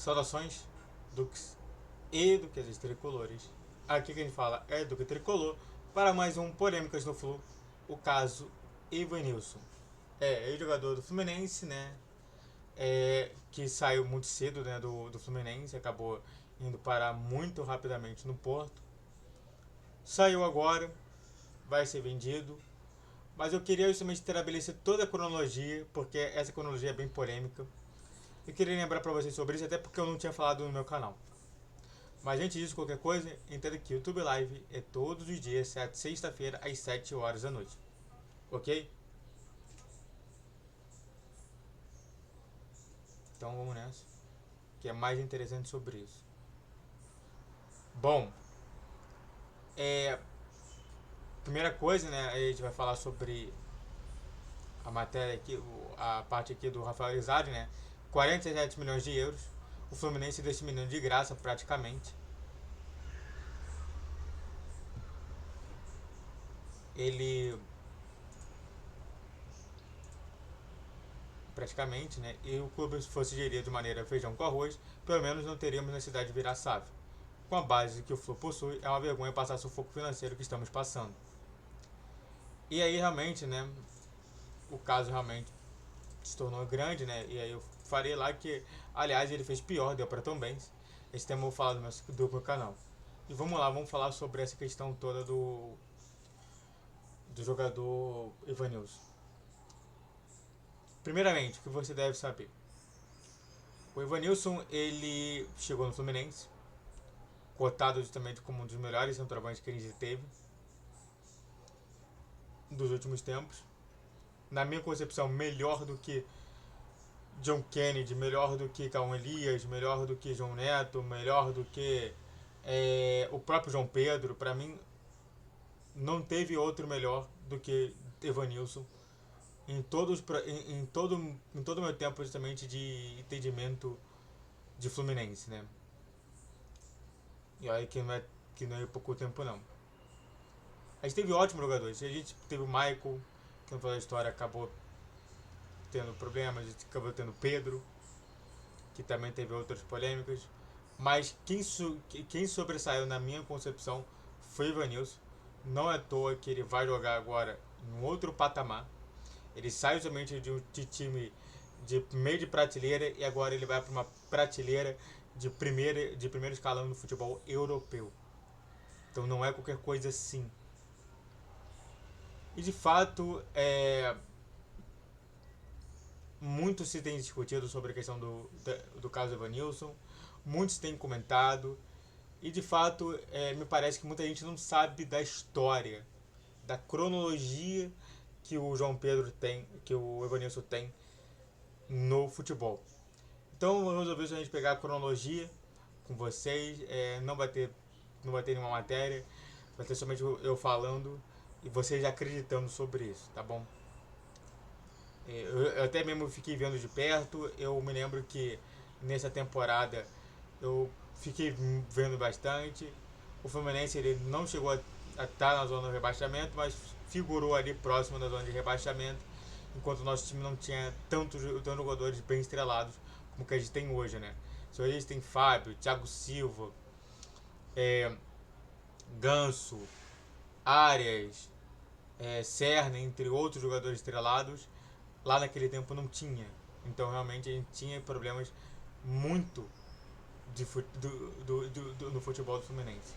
Saudações, Dux e Duques Tricolores. Aqui quem fala é Duque Tricolor para mais um Polêmicas no Flu, o caso Evanilson. Ex-jogador do Fluminense, né? Que saiu muito cedo, né, do Fluminense, acabou indo parar muito rapidamente no Porto. Saiu agora, vai ser vendido. Mas eu queria justamente estabelecer toda a cronologia, porque essa cronologia é bem polêmica. Eu queria lembrar pra vocês sobre isso, até porque eu não tinha falado no meu canal. Mas antes disso, qualquer coisa, entenda que o YouTube Live é todos os dias, sexta-feira, às 7 horas da noite. Ok? Então vamos nessa, que é mais interessante sobre isso. Bom, primeira coisa, né, a gente vai falar sobre a matéria aqui, a parte aqui do Rafael Izari, né? 47 milhões de euros. O Fluminense desse de graça praticamente. Ele praticamente, né? E o clube se fosse gerido de maneira feijão com arroz, pelo menos não teríamos necessidade de virar SAF. Com a base que o Flu possui, é uma vergonha passar sufoco financeiro que estamos passando. E aí realmente, né? O caso realmente se tornou grande, né? E aí eu farei lá que, aliás, ele fez pior, deu para Tom Benz. Esse tema eu vou falar do meu canal. E vamos lá, vamos falar sobre essa questão toda do jogador Evanilson. Primeiramente, o que você deve saber. O Evanilson, ele chegou no Fluminense, cotado justamente como um dos melhores centroavantes que a gente teve dos últimos tempos. Na minha concepção, melhor do que John Kennedy, melhor do que Cauã Elias, melhor do que João Neto, melhor do que o próprio João Pedro. Para mim, não teve outro melhor do que Evanilson em todo o meu tempo justamente de entendimento de Fluminense, né? E olha que não é pouco tempo não. A gente teve ótimos jogadores. A gente teve o Michael, que no final da história acabou tendo problemas. A gente acabou tendo Pedro, que também teve outras polêmicas. Mas quem sobressaiu na minha concepção foi o Ivanilson. Não é à toa que ele vai jogar agora em outro patamar. Ele sai somente de time de meio de prateleira e agora ele vai para uma prateleira de primeiro escalão no futebol europeu. Então não é qualquer coisa assim. E de fato, muito se tem discutido sobre a questão do caso Evanilson, muitos têm comentado, e de fato me parece que muita gente não sabe da história, da cronologia que o João Pedro tem, que o Evanilson tem no futebol. Então eu resolvi a gente pegar a cronologia com vocês, não vai ter nenhuma matéria, vai ter somente eu falando e vocês acreditando sobre isso, tá bom? Eu até mesmo fiquei vendo de perto. Eu me lembro que nessa temporada eu fiquei vendo bastante. O Fluminense ele não chegou a estar na zona do rebaixamento, mas figurou ali próximo da zona de rebaixamento, enquanto o nosso time não tinha tantos jogadores bem estrelados como que a gente tem hoje, né? Se hoje a gente tem Fábio, Thiago Silva, é, Ganso, Arias, Serna, entre outros jogadores estrelados, lá naquele tempo não tinha. Então realmente a gente tinha problemas muito no futebol do Fluminense.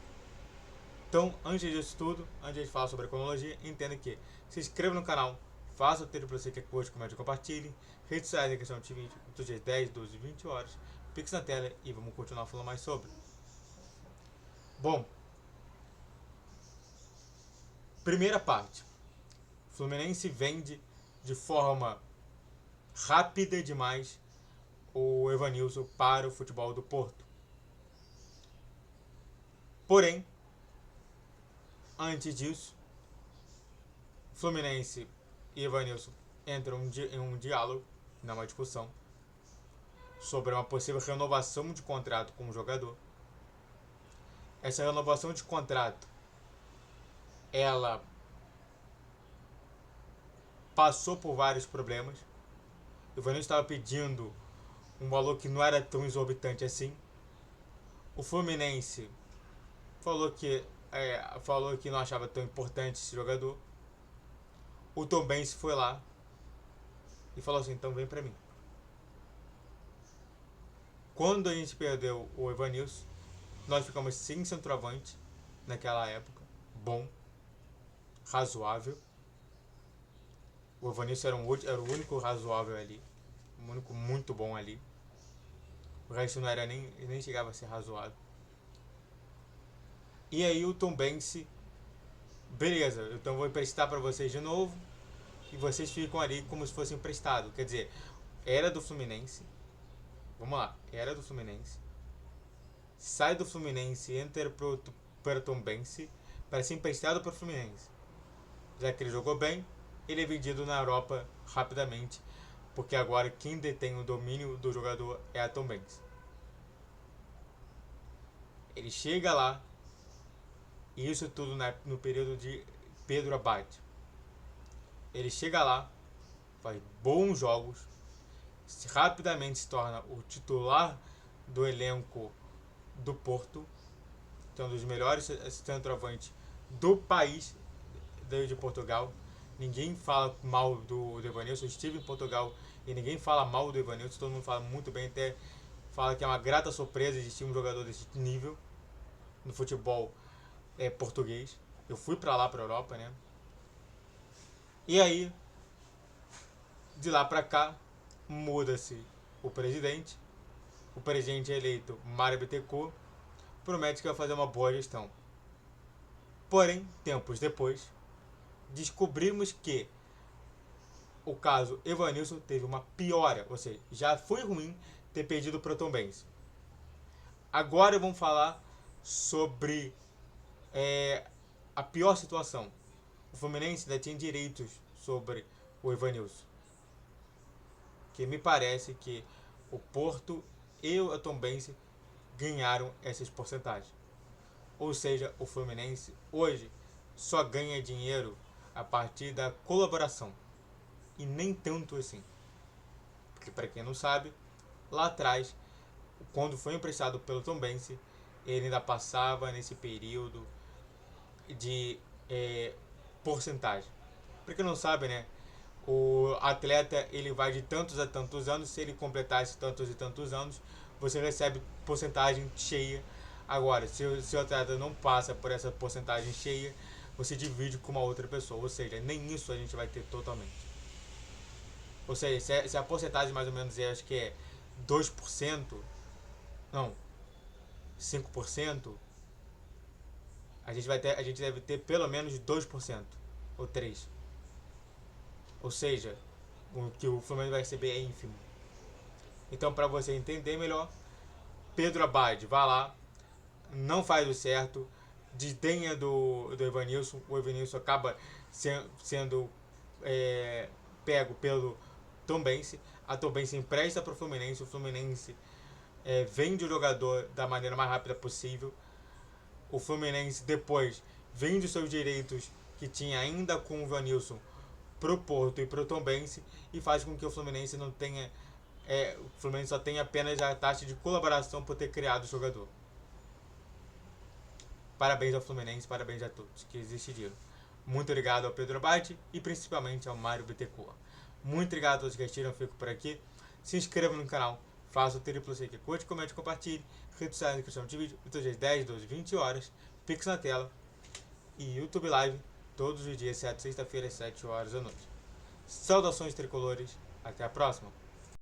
Então, antes disso tudo, antes de falar sobre a cronologia, entenda que se inscreva no canal, faça o texto para você que curte, comente e compartilhe. Redes sociais, a questão de 20, dos dias 10, 12 e 20 horas. Pix na tela e vamos continuar falando mais sobre. Bom, primeira parte. Fluminense vende de forma rápida demais o Evanilson para o futebol do Porto. Porém, antes disso, Fluminense e Evanilson entram em um diálogo, numa discussão, sobre uma possível renovação de contrato com o jogador. Essa renovação de contrato, ela passou por vários problemas. O Evanilson estava pedindo um valor que não era tão exorbitante assim. O Fluminense falou que não achava tão importante esse jogador. O Tombense foi lá e falou assim, então vem pra mim. Quando a gente perdeu o Evanilson, nós ficamos sem centroavante naquela época. Bom, razoável. O Evanilson era o único razoável ali. O único muito bom ali. O resto não era nem chegava a ser razoável. E aí o Tombense, beleza, então vou emprestar para vocês de novo. E vocês ficam ali como se fosse emprestado. Quer dizer, era do Fluminense. Vamos lá, era do Fluminense. Sai do Fluminense, entra para o Tombense para ser emprestado para o Fluminense. Já que ele jogou bem, ele é vendido na Europa rapidamente, porque agora quem detém o domínio do jogador é a Tombense. Ele chega lá, e isso tudo no período de Pedro Abad. Ele chega lá, faz bons jogos, rapidamente se torna o titular do elenco do Porto, que é um dos melhores centroavantes do país de Portugal. Ninguém fala mal do Evanilson. Eu estive em Portugal e ninguém fala mal do Evanilson. Todo mundo fala muito bem, até fala que é uma grata surpresa existir um jogador desse nível no futebol português. Eu fui pra lá, pra Europa, né? E aí, de lá pra cá, muda-se o presidente. O presidente eleito, Mário Bittencourt, promete que vai fazer uma boa gestão. Porém, tempos depois, descobrimos que o caso Evanilson teve uma piora, ou seja, já foi ruim ter perdido para o Tombense. Agora vamos falar sobre a pior situação. O Fluminense ainda tinha direitos sobre o Evanilson, que me parece que o Porto e o Tombense ganharam essas porcentagens. Ou seja, o Fluminense hoje só ganha dinheiro a partir da colaboração. E nem tanto assim. Porque, para quem não sabe, lá atrás, quando foi emprestado pelo Tombense, ele ainda passava nesse período de porcentagem. Para quem não sabe, né? O atleta ele vai de tantos a tantos anos. Se ele completar esses tantos e tantos anos, você recebe porcentagem cheia. Agora, se o atleta não passa por essa porcentagem cheia, você divide com uma outra pessoa. Ou seja, nem isso a gente vai ter totalmente. Ou seja, se a porcentagem mais ou menos acho que é 2%, não, 5%, a gente deve ter pelo menos 2% ou 3%. Ou seja, o que o Fluminense vai receber é ínfimo. Então, para você entender melhor, Pedro Abad vai lá, não faz o certo, desdenha do Evanilson. O Evanilson acaba sendo pego pelo Tombense. A Tombense empresta para o Fluminense. O Fluminense vende o jogador da maneira mais rápida possível. O Fluminense depois vende os seus direitos que tinha ainda com o Evanilson pro Porto e pro Tombense e faz com que o Fluminense não tenha o Fluminense só tenha apenas a taxa de colaboração por ter criado o jogador. Parabéns ao Fluminense, parabéns a todos que existiram. Muito obrigado ao Pedro Abad e principalmente ao Mário Bittencourt. Muito obrigado a todos que assistiram, fico por aqui. Se inscreva no canal, faça o triplo C, que curte, comente, compartilhe. Redes sociais na descrição de vídeo, todos os dias 10, 12, 20 horas. Pix na tela e YouTube Live todos os dias, exceto sexta-feira às 7 horas da noite. Saudações tricolores, até a próxima.